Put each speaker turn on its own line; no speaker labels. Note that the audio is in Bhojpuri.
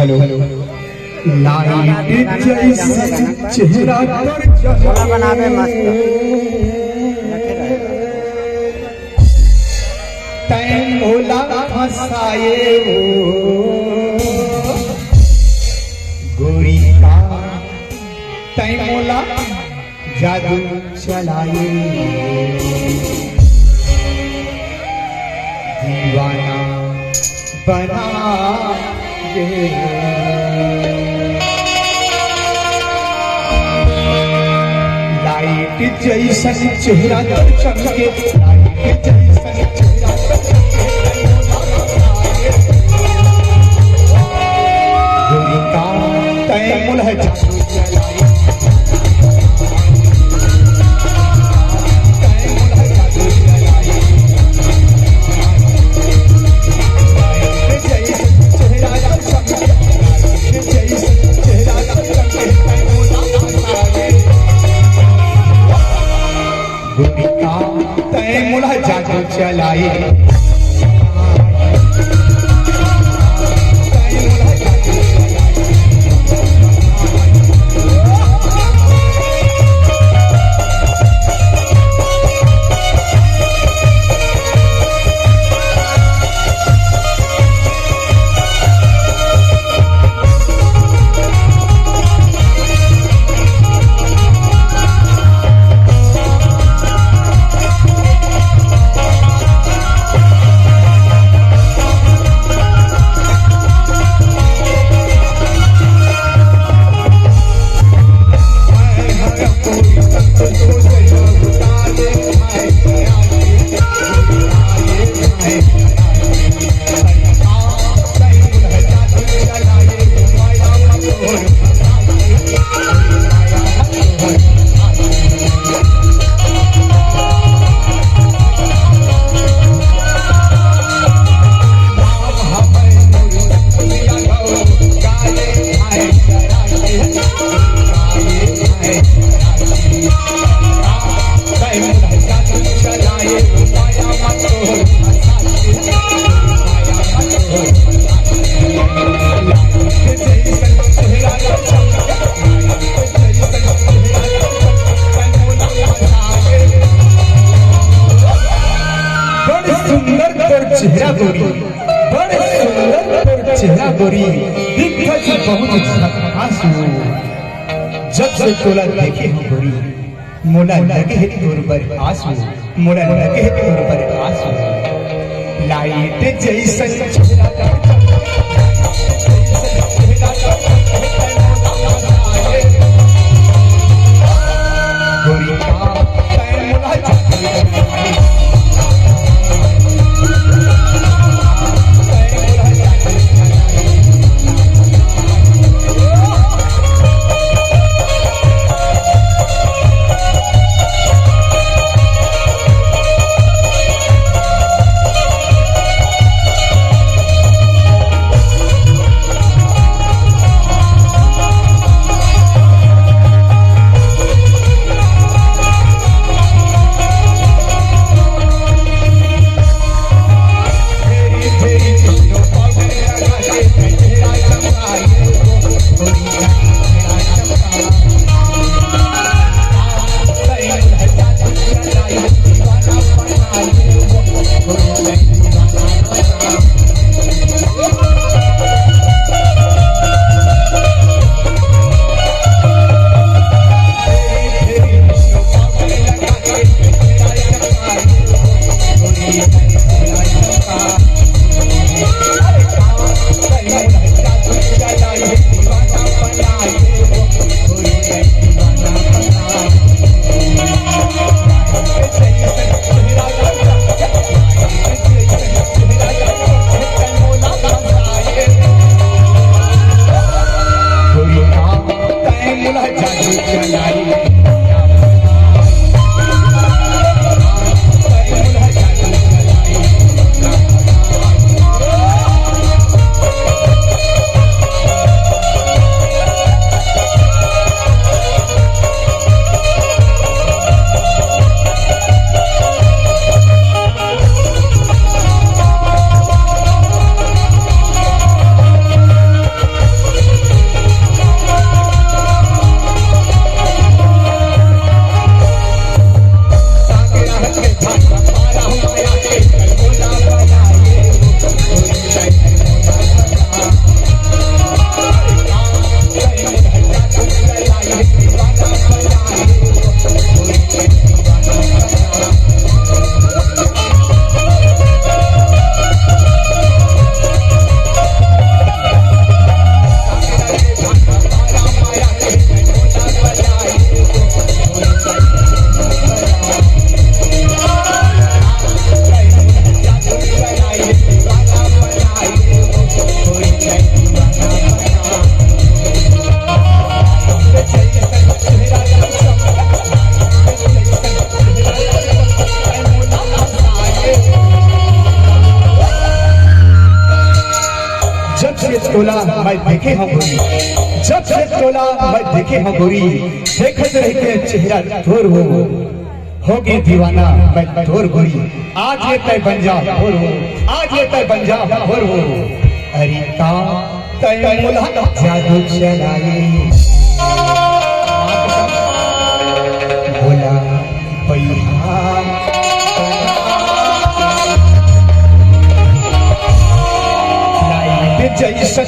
हेलो लाइट जैसे चेहरा पर
थोड़ा बनावे मस्त
तै मोला फसाए गोरी का तै मोला जादू चलाए दीवाना बना दे लाइट जैसन चेहरा पर चमके लाइट जैसन चेहरा पर चमके गोरी का तै मोला जादू चलाए जादू चलाए चेहरा गोरी बड़े सुंदर चेहरा गोरी दिखत बहुत झकास हो जब से तोला देखे हो गोरी मोला लगे है तोर पर आस हो मोला लगे है तोर पर आस हो लाइट जैसन चेहरा गोरी का तै मोला जादू से तोला मैं देखे हूँ गोरी, जब से तोला मैं देखे हूँ गोरी, देखत रह के चेहरा तोर होगी दीवाना मैं तोर गोरी, आज ये तय बन जा भोर हो, आज ये तय बन जा भोर हो। अरे ता तय मोला जादू चलाए बोला पैहा जैसा